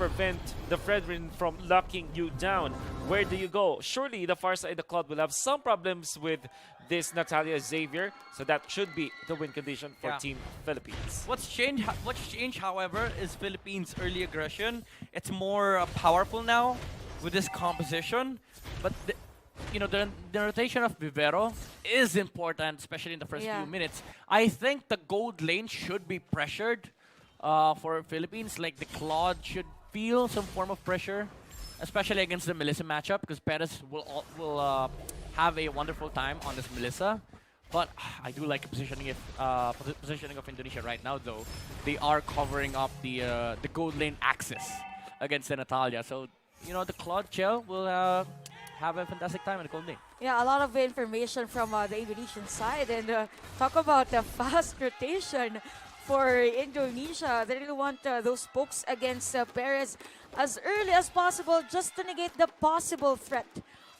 prevent the Fredrin from locking you down, where do you go? Surely the far side, the Cloud, will have some problems with this Natalia Xavier, so that should be the win condition for Team Philippines. What's changed, however, is Philippines' early aggression. It's more powerful now with this composition, but the rotation of Vivero is important, especially in the first few minutes. I think the gold lane should be pressured for Philippines. Like, the Claude should feel some form of pressure, especially against the Melissa matchup, because Perez will have a wonderful time on this Melissa. But I do like the positioning of Indonesia right now, though. They are covering up the gold lane axis against the Natalia. So, the Claude Chell will have a fantastic time in the gold lane. Yeah, a lot of information from the Indonesian side. And talk about the fast rotation for Indonesia. They really want those pokes against Perez as early as possible, just to negate the possible threat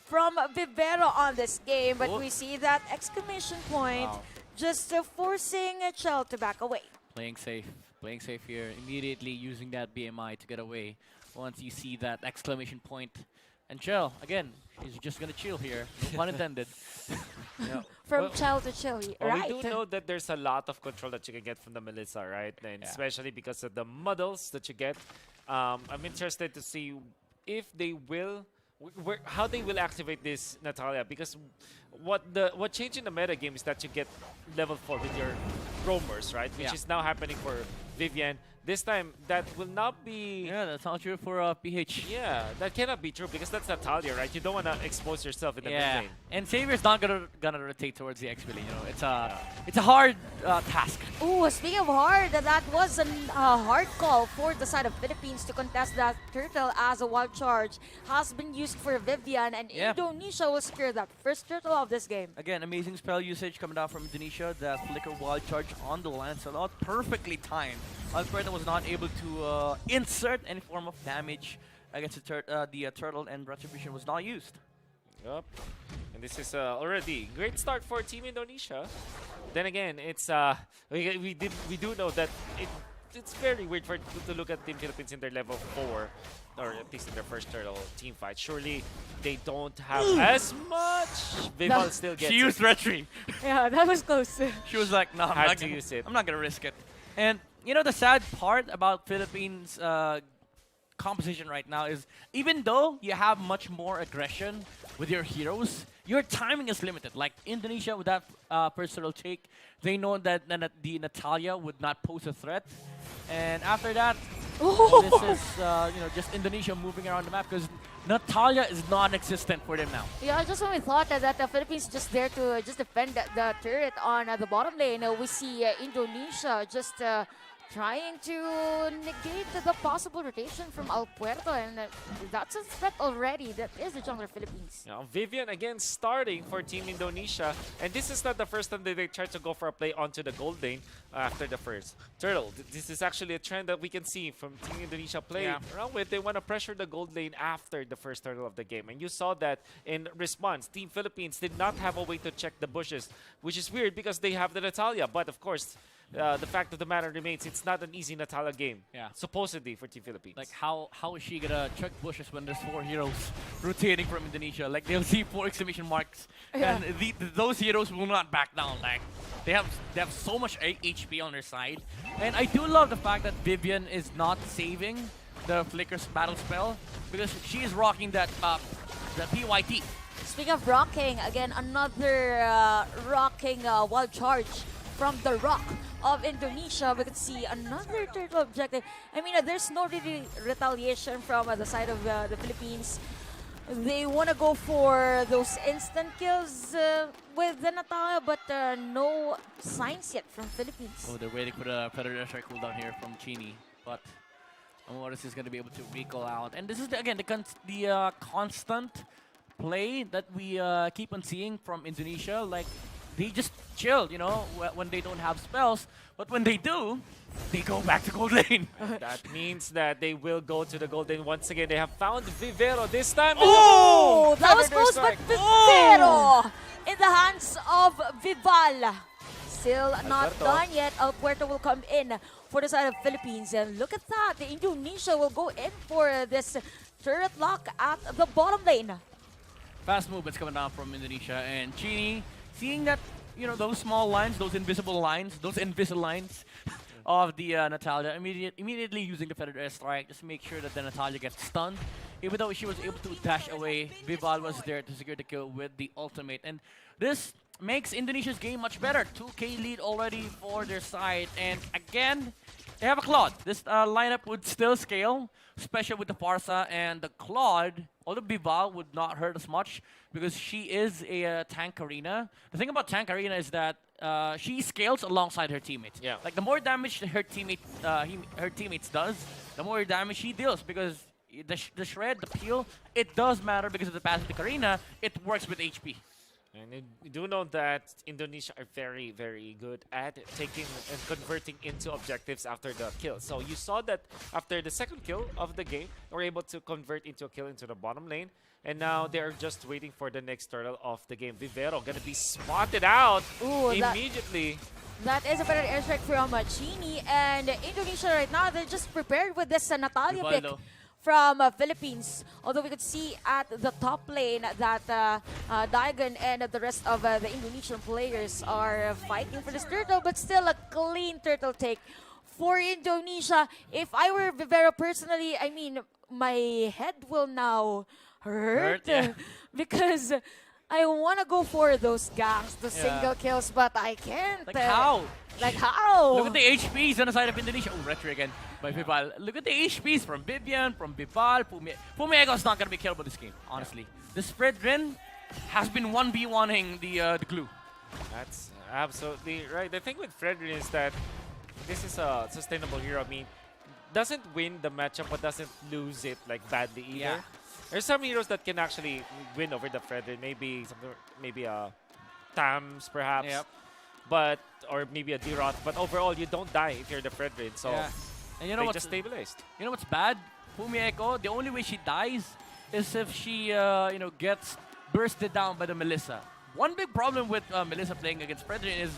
from Vivero on this game. But we see that exclamation point just forcing Chell to back away. Playing safe here, immediately using that BMI to get away once you see that exclamation point. And Chell, again, he's just going to chill here, no pun intended. From Chell to Chell, right? We do know that there's a lot of control that you can get from the Melissa, right? And especially because of the models that you get. I'm interested to see if they will, how they will activate this Natalia, because what changed in the meta game is that you get level 4 with your roamers, right? Which is now happening for Vivian. This time, that will not be... Yeah, that's not true for PH. Yeah, that cannot be true because that's Natalia, right? You don't want to expose yourself in the mid lane. And Xavier's not gonna rotate towards the XP lane. It's a hard task. Ooh, speaking of hard, that was a hard call for the side of Philippines to contest that turtle, as a wild charge has been used for Vivian, and Indonesia will secure that first turtle of this game. Again, amazing spell usage coming out from Indonesia. The flicker wild charge on the Lancelot, perfectly timed. Alberta was not able to insert any form of damage against the turtle, and Retribution was not used. Yep. And this is already great start for Team Indonesia. Then again, it's we do know that it's very weird to look at Team Philippines in their level 4, or at least in their first turtle team fight. Surely they don't have as much. Vival still gets She used Retri. Yeah, that was close. She was like, no, I'm not gonna use it. I'm not gonna risk it. And the sad part about Philippines' composition right now is, even though you have much more aggression with your heroes, your timing is limited. Like Indonesia with that personal take, they know that the Natalia would not pose a threat. And after that, this is just Indonesia moving around the map, because Natalia is non-existent for them now. Yeah, just when we thought that the Philippines just there to just defend the turret on the bottom lane, we see Indonesia just trying to negate the possible rotation from Alpuerto, and that's a threat already. That is the jungler Philippines. Now, Vivian again starting for Team Indonesia, and this is not the first time that they try to go for a play onto the gold lane after the first turtle. This is actually a trend that we can see from Team Indonesia play around with. They want to pressure the gold lane after the first turtle of the game, and you saw that in response. Team Philippines did not have a way to check the bushes, which is weird because they have the Natalia, but of course, the fact of the matter remains, it's not an easy Natalia game. Supposedly for Team Philippines. Like, how is she gonna check bushes when there's 4 heroes rotating from Indonesia? Like, they'll see 4 exclamation marks, and those heroes will not back down. Like, they have so much HP on their side, and I do love the fact that Vivian is not saving the Flicker's battle spell, because she is rocking that the PYT. Speaking of rocking, again another rocking wild charge from the rock of Indonesia. We could see another turtle objective. I mean, there's no really retaliation from the side of the Philippines. They want to go for those instant kills with the Natalia, but no signs yet from Philippines. Oh, they're waiting for the Predator Strike cooldown here from Chini, but Morris is going to be able to recall out. And this is, again, the constant play that we keep on seeing from Indonesia. Like, they just chill, when they don't have spells. But when they do, they go back to gold lane. That means that they will go to the gold lane once again. They have found Vivero this time. Oh, that was close, but Vivero in the hands of Vival still not Alberto. done yet. Puerto will come in for the side of Philippines. And look at that. The Indonesia will go in for this turret lock at the bottom lane. Fast movements coming down from Indonesia, and Chini seeing that, you know, those small lines, those invisible lines, those invisible lines of the Natalia, immediately using the feathered airstrike just to make sure that the Natalia gets stunned. Even though she was able to dash away, Vival was there to secure the kill with the ultimate, and this makes Indonesia's game much better. 2K lead already for their side, and again, they have a Claude. This lineup would still scale, especially with the Farsa and the Claude. Although Bival would not hurt as much because she is a tank arena. The thing about tank arena is that she scales alongside her teammates. Yeah. Like the more damage her teammates does, the more damage she deals because the shred, the peel, it does matter because of the passive arena. It works with HP. And you do know that Indonesia are very, very good at taking and converting into objectives after the kill. So you saw that after the second kill of the game, they were able to convert into a kill into the bottom lane. And now they are just waiting for the next turtle of the game. Vivero gonna be spotted out Ooh, immediately. That is a better airstrike from Chini. And Indonesia right now, they're just prepared with this Natalia pick Vivaldo. from Philippines. Although we could see at the top lane that Daigon and the rest of the Indonesian players are fighting for this turtle, but still a clean turtle take for Indonesia. If I were Vivero personally, I mean, my head will now hurt, yeah. because I want to go for those ganks, the Yeah. single kills, but I can't. Like how? Like how? Look at the HPs on the side of Indonesia. Oh, retro again by Vival. Look at the HPs from Vivian, from Vival. Pumiego's not going to be killed by this game, honestly. The spread win has been 1v1ing the glue. That's absolutely right. The thing with Fredrin is that this is a sustainable hero. I mean, doesn't win the matchup, but doesn't lose it like badly either. Yeah. There's some heroes that can actually win over the Fredrin. Maybe something, maybe a Tams perhaps. Yep. But or maybe a D-Rot. But overall, you don't die if you're the Fredrin. So Yeah. And you know they what's just stabilized. You know what's bad? Pumieko, the only way she dies is if she, gets bursted down by the Melissa. One big problem with Melissa playing against Predator is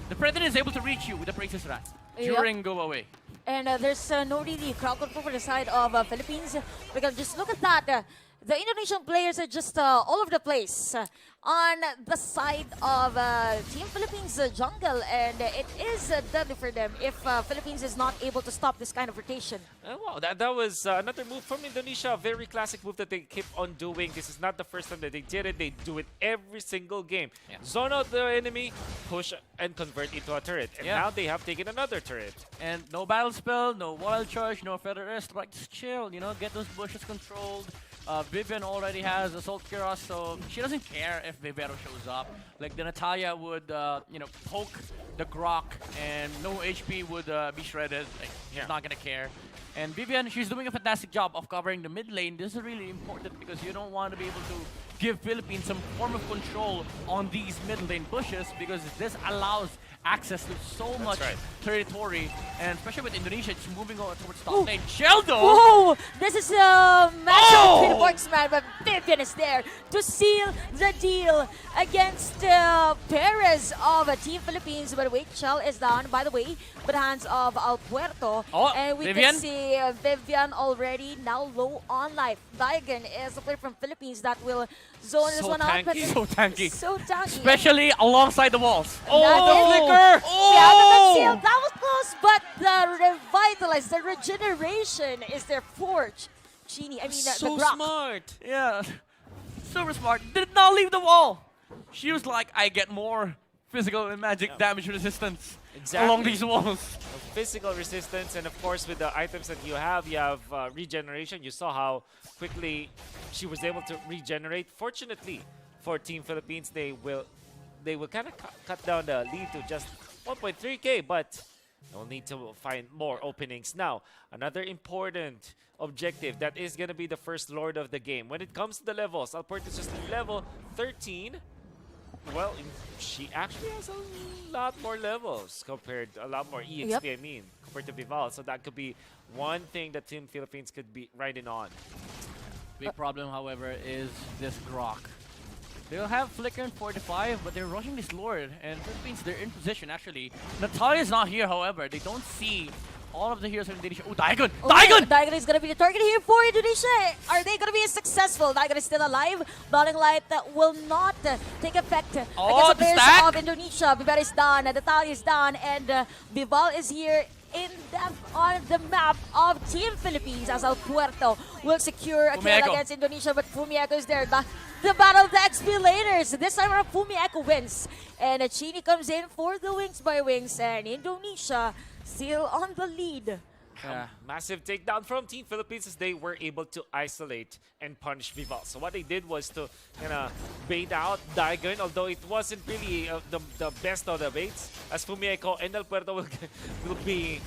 the Predator is able to reach you with the Princess Rat Yep. during go away. And there's no really crowd control for the side of Philippines. Because just look at that. The Indonesian players are just all over the place on the side of Team Philippines jungle. And it is deadly for them if Philippines is not able to stop this kind of rotation. Wow, that was another move from Indonesia. A very classic move that they keep on doing. This is not the first time that they did it. They do it every single game. Yeah. Zone out the enemy, push and convert into a turret. And Yeah. now they have taken another turret. And no battle spell, no wild charge, no feather airstrike. Just chill, get those bushes controlled. Vivian already has Assault Kuros, so she doesn't care if Vivero shows up. Like the Natalia would, poke the Grok, and no HP would be shredded. Like, Yeah. she's not gonna care. And Vivian, she's doing a fantastic job of covering the mid lane. This is really important because you don't want to be able to give Philippines some form of control on these mid lane bushes because this allows access to so much right. territory, and especially with Indonesia, it's moving over towards top Ooh. lane. Sheldo! Whoa! This is a matchup Oh! between Marksman, but Vivian is there to seal the deal against Perez of Team Philippines. But wait, Shell is down, by the way, by the hands of Al Puerto. Oh, and we Vivian? can see Vivian already now low on life. Daigon is a player from Philippines that will zone this So one out. tanky. So tanky. So tanky. Especially alongside the walls. Oh, the flicker! Yeah, but that's sealed. That was close, but the revitalize, the regeneration is their forge. Genie, I mean, So the Grok. smart. Yeah, super smart. Did not leave the wall. She was like, I get more physical and magic damage resistance along Exactly. these walls. Physical resistance, and of course with the items that you have regeneration. You saw how quickly she was able to regenerate. Fortunately for Team Philippines, they will kind of cut down the lead to just 1.3k, but they'll need to find more openings. Now, another important objective that is going to be the first Lord of the game. When it comes to the levels, Alberto is just level 13. Well, she actually has a lot more levels compared, a lot more EXP, Yep. I mean, compared to Vival. So that could be one thing that Team Philippines could be riding on. Big problem, however, is this Grok. They'll have Flicker and 45, but they're rushing this Lord, and Philippines, they're in position actually. Natalia's not here, however. They don't see all of the heroes in Indonesia. Oh, Daigon! Daigon! Daigon is gonna be the target here for Indonesia. Are they gonna be successful? Daigon is still alive. Dawning Light will not take effect against the players of Indonesia. Viver is done, Natalia is done, and Bival is here in depth on the map of Team Philippines as El Puerto will secure a kill against Indonesia, but Fumieko is there. The battle of the XP laners. This time around, Fumieko wins, and Chini comes in for the Wings by Wings, and Indonesia still on the lead. Yeah. Massive takedown from Team Philippines as they were able to isolate and punish Vival. So what they did was to kind of bait out Daigon, although it wasn't really the best of the baits, as Fumieko and El Puerto will be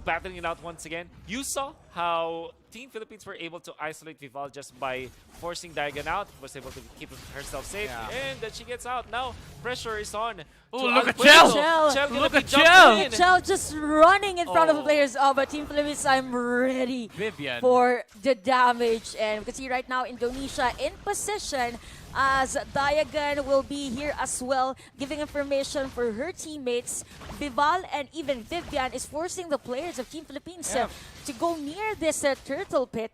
battling it out once again. You saw how Team Philippines were able to isolate Vival just by forcing Daigon out, was able to keep herself safe, and then she gets out. Now pressure is on. Oh, look at Chell! Look at Chell! Chell just running in front of the players of Team Philippines. I'm ready for the damage, and we can see right now Indonesia in position as Diagon will be here as well, giving information for her teammates. Vival and even Vivian is forcing the players of Team Philippines to go near this turtle pit.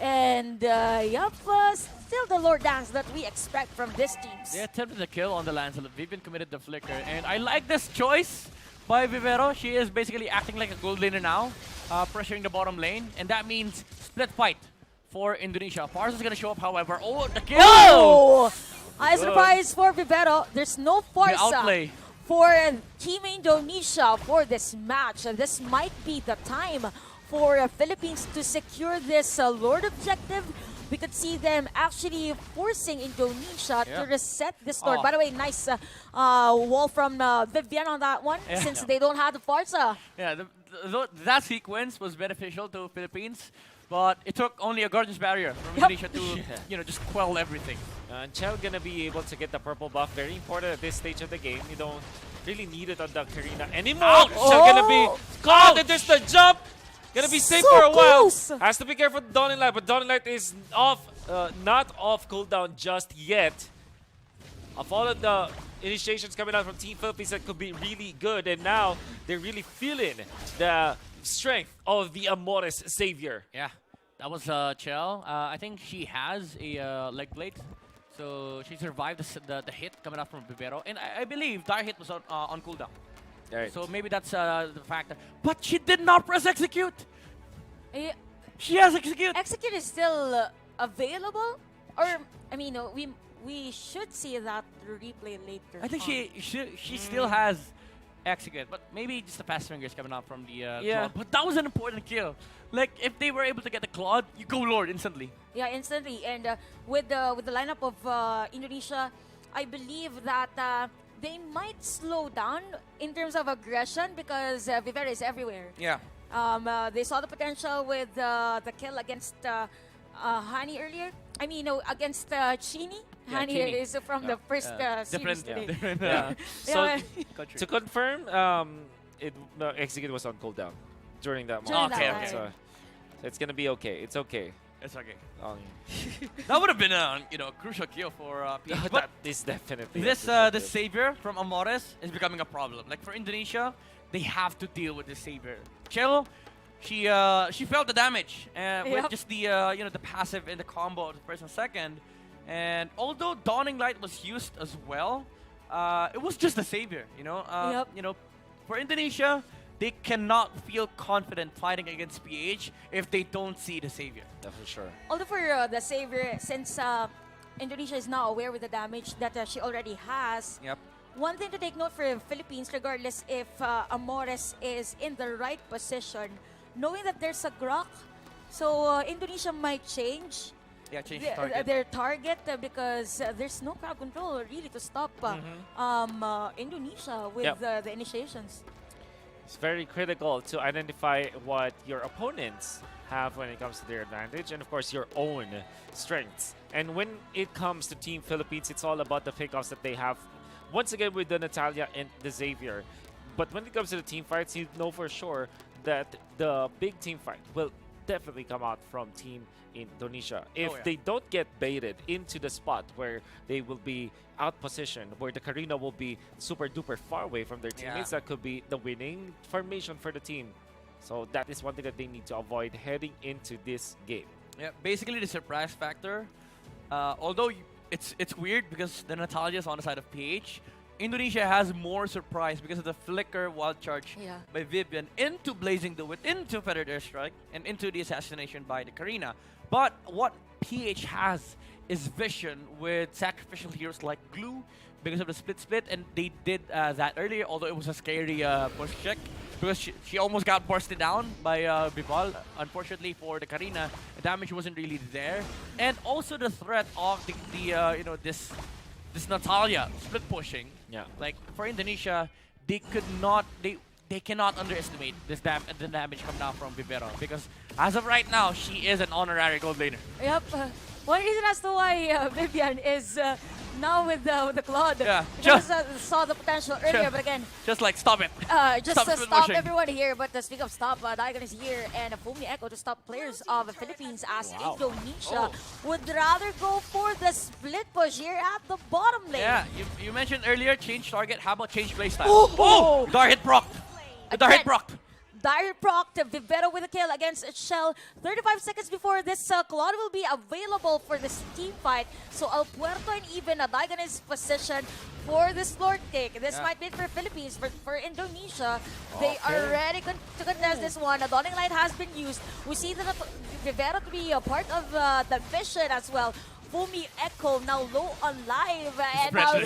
And still the Lord Dance that we expect from this team. They attempted the kill on the Lancelot. Vivian committed the flicker, and I like this choice by Vivero. She is basically acting like a gold laner now, pressuring the bottom lane, and that means split fight for Indonesia. Pars is gonna show up, however. Oh, the kill! Oh! High surprise for Vivero. There's no Farsa for Team Indonesia for this match. And this might be the time for Philippines to secure this Lord objective. We could see them actually forcing Indonesia to reset this Lord. By the way, nice wall from Vivian on that one, since they don't have the Farsa. Yeah, that sequence was beneficial to Philippines, but it took only a Guardian's Barrier from Indonesia to just quell everything. Chell gonna be able to get the purple buff. Very important at this stage of the game. You don't really need it on the Karina anymore. Chell gonna be caught, and there's the jump. Gonna be safe for a while. Has to be careful with Dawning Light, but Dawning Light is off, not off cooldown just yet. Of all of the initiations coming out from Team Philippines, that could be really good, and now they're really feeling the strength of the Amores Savior. Yeah, that was Chell. I think she has a leg plate, so she survived the hit coming out from Vivero, and I believe Dire Hit was on cooldown. Right. So maybe that's the factor. But she did not press execute. She has execute. Execute is still available, or I mean, we should see that replay later. I think she still has execute, but maybe just the fast fingers coming out from the Claude. But that was an important kill. Like if they were able to get the Claude, you go Lord instantly. Yeah, instantly. And with the lineup of Indonesia, I believe that. They might slow down in terms of aggression because Vivera is everywhere. Yeah. They saw the potential with the kill against Hani earlier. I mean, against Chini. Hani is from the first series today. So to confirm, Execute was on cooldown during that moment. Okay. So it's gonna be okay. It's okay. It's okay. That would have been a crucial kill for PH. That is definitely this savior from Amores is becoming a problem. Like for Indonesia, they have to deal with this savior. Chelo, she felt the damage with just the the passive and the combo of the first and second. And although Dawning Light was used as well, it was just the savior. For Indonesia, they cannot feel confident fighting against PH if they don't see the savior. Yeah, for sure. Although for the savior, since Indonesia is now aware with the damage that she already has, one thing to take note for Philippines, regardless if Amores is in the right position, knowing that there's a Grok, so Indonesia might change their target because there's no crowd control really to stop Indonesia with the initiations. It's very critical to identify what your opponents have when it comes to their advantage and, of course, your own strengths. And when it comes to Team Philippines, it's all about the pickoffs that they have, once again, with the Natalia and the Xavier. But when it comes to the team fights, you know for sure that the big team fight will definitely come out from Team Indonesia. If yeah. they don't get baited into the spot where they will be out positioned, where the Karina will be super duper far away from their teammates, that could be the winning formation for the team. So that is one thing that they need to avoid heading into this game. Yeah, basically the surprise factor. Although it's weird because the Natalia's on the side of PH. Indonesia has more surprise because of the flicker wild charge by Vivian into Blazing the Wit, into Feathered Airstrike, and into the assassination by the Karina. But what PH has is vision with sacrificial heroes like Glue because of the split, and they did that earlier, although it was a scary push check because she almost got bursted down by Bival. Unfortunately for the Karina, the damage wasn't really there, and also the threat of this Natalia split pushing. Yeah. Like for Indonesia, they cannot underestimate the damage coming down from Vivero because as of right now, she is an honorary gold laner. Yep. One reason as to why Vivian is now with the Claude. Yeah, Just saw the potential earlier, but again, Just like stop it. just Stop to split stop pushing. everyone here. But speak of stop, Daigon is here, and Fumi Echo to stop players of the Philippines as Indonesia would rather go for the split push here at the bottom lane. Yeah, you mentioned earlier change target. How about change playstyle? Oh! Dar hit proc. The Dar hit Again. proc. Dire proc to Vivero with a kill against Shell. 35 seconds before this Claude will be available for this team fight. So El Puerto and even Daigon is positioned for this Lord kick. This might be it for Philippines, but for Indonesia, they are ready to contest this one. A Dawning Light has been used. We see that Vivero to be a part of the vision as well. Fumi Echo now low on live, and Al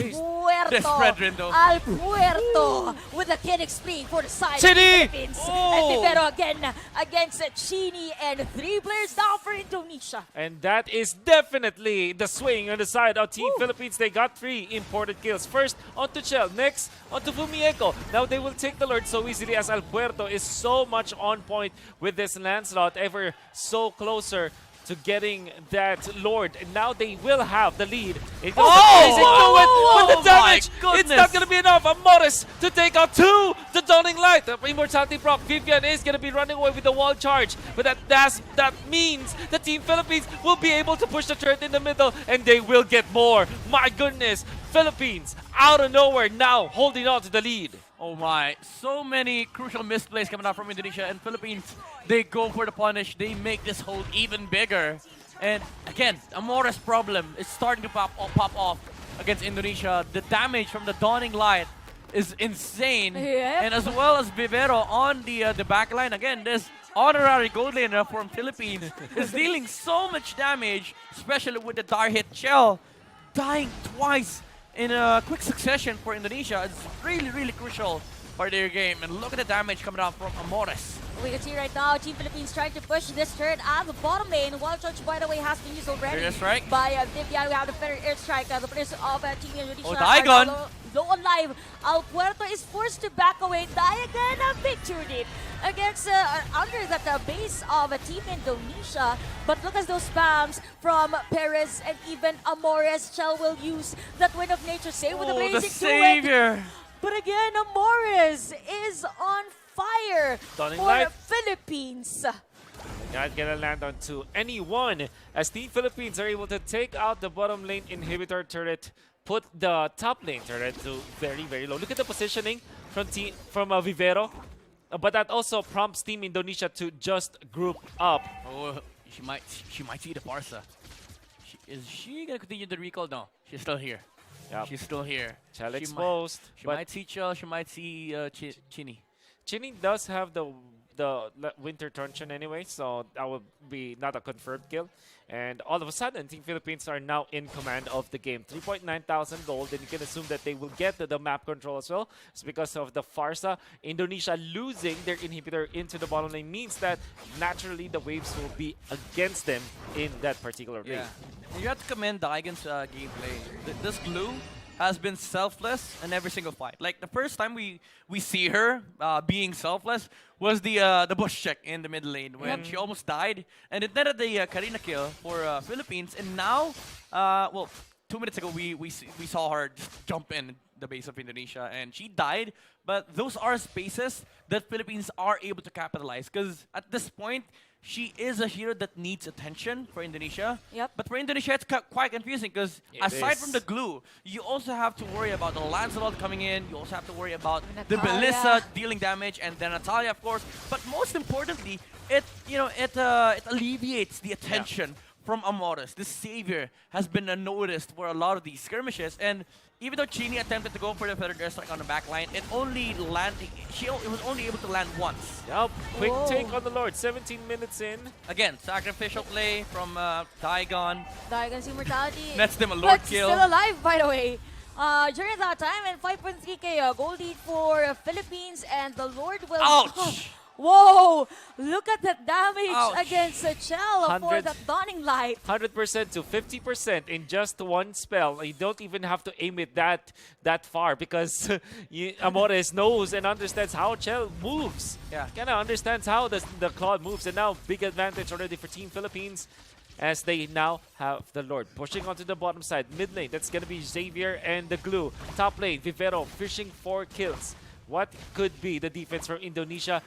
Puerto with a killing spree for the side of the Philippines. And Vivero again against Chini, and 3 players down for Indonesia. And that is definitely the swing on the side of Team Philippines. They got 3 imported kills. First onto Chell, next onto Fumieko. Now they will take the Lord so easily as El Puerto is so much on point with this Lancelot, ever so closer to getting that Lord. And now they will have the lead. It goes amazing to it with the damage. It's not going to be enough. Morris to take out 2. The Dawning Light. The Immortality proc. Vivian is going to be running away with the wall charge. But that means the Team Philippines will be able to push the turret in the middle, and they will get more. My goodness. Philippines out of nowhere now holding on to the lead. Oh my, so many crucial misplays coming out from Indonesia, and Philippines, they go for the punish. They make this hold even bigger. And again, Amora's problem is starting to pop off against Indonesia. The damage from the Dawning Light is insane. And as well as Vivero on the backline. Again, this honorary gold laner from Philippines is dealing so much damage, especially with the Dar hit Shell dying twice in a quick succession for Indonesia. It's really, really crucial for their game. And look at the damage coming out from Amores. We can see right now, Team Philippines trying to push this turret at the bottom lane. Wild Charge, by the way, has been used already Airstrike by Vivian. We have the Feather Airstrike. The players of Team Indonesia Daigon. are low on live. Al Puerto is forced to back away. Daigon a victory against under the base of Team Indonesia. But look at those spams from Perez and even Amores. Shell will use that Wind of Nature. Same with the the Blazing savior. But again, Amores is on fire Dawning for Light. Philippines. Not gonna land onto anyone as Team Philippines are able to take out the bottom lane inhibitor turret, put the top lane turret to very, very low. Look at the positioning from Vivero. But that also prompts Team Indonesia to just group up. Oh, she might see the Barca. Is she gonna continue the recall? No, she's still here. Yep. She's still here. Chell She exposed. She but might see Chell. She might see Chini. Chini does have the Winter Truncheon anyway, so that would be not a confirmed kill. And all of a sudden, Team Philippines are now in command of the game. 3.9 thousand gold, and you can assume that they will get the map control as well. It's because of the Farsa. Indonesia losing their inhibitor into the bottom lane means that naturally the waves will be against them in that particular lane. Yeah. You have to commend Daigon's gameplay. This Glue has been selfless in every single fight. Like the first time we see her being selfless was the bush check in the mid lane when she almost died, and it netted the Karina kill for Philippines. And now, well, 2 minutes ago we saw her just jump in the base of Indonesia and she died. But those are spaces that Philippines are able to capitalize because at this point she is a hero that needs attention for Indonesia. Yep. But for Indonesia, it's quite confusing because It aside is. from the glue, you also have to worry about the Lancelot coming in. You also have to worry about the Natalia. Melissa dealing damage, and then Natalia, of course. But most importantly, it alleviates the attention from Amores. This savior has been noticed for a lot of these skirmishes, and even though Chini attempted to go for the feathered airstrike on the back line, it was only able to land once. Yep. Quick Whoa. take on the Lord. 17 minutes in. Again, sacrificial play from Daigon. Daigon's immortality. Nets them a Lord but kill. still alive, by the way. During that time, and 5.3k goal lead for Philippines, and the Lord will. Ouch! Whoa! Look at that damage Ouch. against Chell for 100. that Dawning Light. 100% to 50% in just one spell. You don't even have to aim it that far because Amores knows and understands how Chell moves. Yeah. Kind of understands how the Claude moves. And now big advantage already for Team Philippines as they now have the Lord pushing onto the bottom side. Mid lane, that's going to be Xavier and the Glue. Top lane, Vivero fishing for kills. What could be the defense from Indonesia?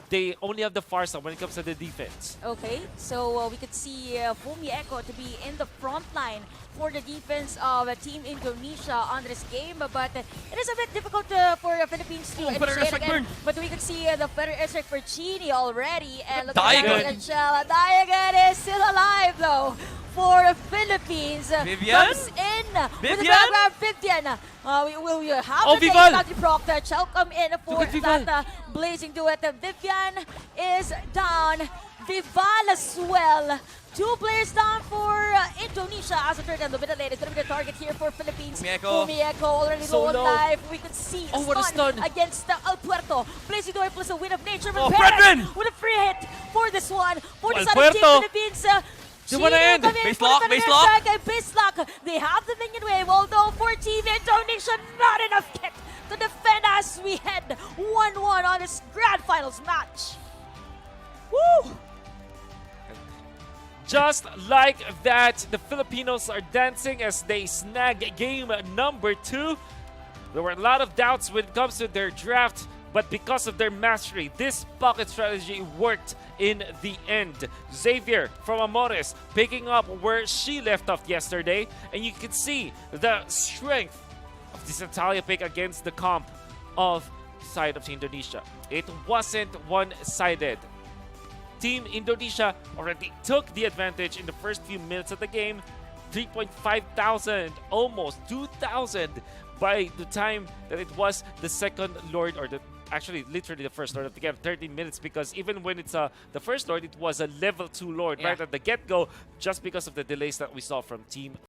They only have the Farsa when it comes to the defense. Okay, so we could see Fumi Echo to be in the front line for the defense of Team Indonesia on this game, but it is a bit difficult for Philippines to feather initiate airstrike again. burn. But we could see the feather airstrike for Chini already, and look Daigon. at Shell. Daigon is still alive though for Philippines. Vivian? Comes in with the Vivian? grab. Vivian. We will have Oh, the Vival! take proc. Chell come in for Look at Vival. that blazing duet. Vivian is down. Vival as well. 2 players down for Indonesia as a third, and the middle lane is going to be the target here for Philippines. Fumi Echo already So low on low. life. We could see Oh, what a stun. against El Puerto. Blazing duet plus a win of nature. Oh, Perez Fredrin! with a free hit for this one. For the El side of Team Puerto. Philippines. They wanna end. Base lock, base lock. Base lock. They have the minion wave, although for Team Indonesia, not enough kit to defend as we head 1-1 on this grand finals match. Woo! Just like that, the Filipinos are dancing as they snag game number 2. There were a lot of doubts when it comes to their draft, but because of their mastery, this pocket strategy worked in the end. Xavier from Amores picking up where she left off yesterday, and you can see the strength of this Natalia pick against the comp of side of Indonesia. It wasn't one-sided. Team Indonesia already took the advantage in the first few minutes of the game. 3,500, almost 2,000 by the time that it was the second Lord, or actually literally the first Lord of the game, 13 minutes, because even when it's the first Lord, it was a level 2 Lord right at the get-go, just because of the delays that we saw from Team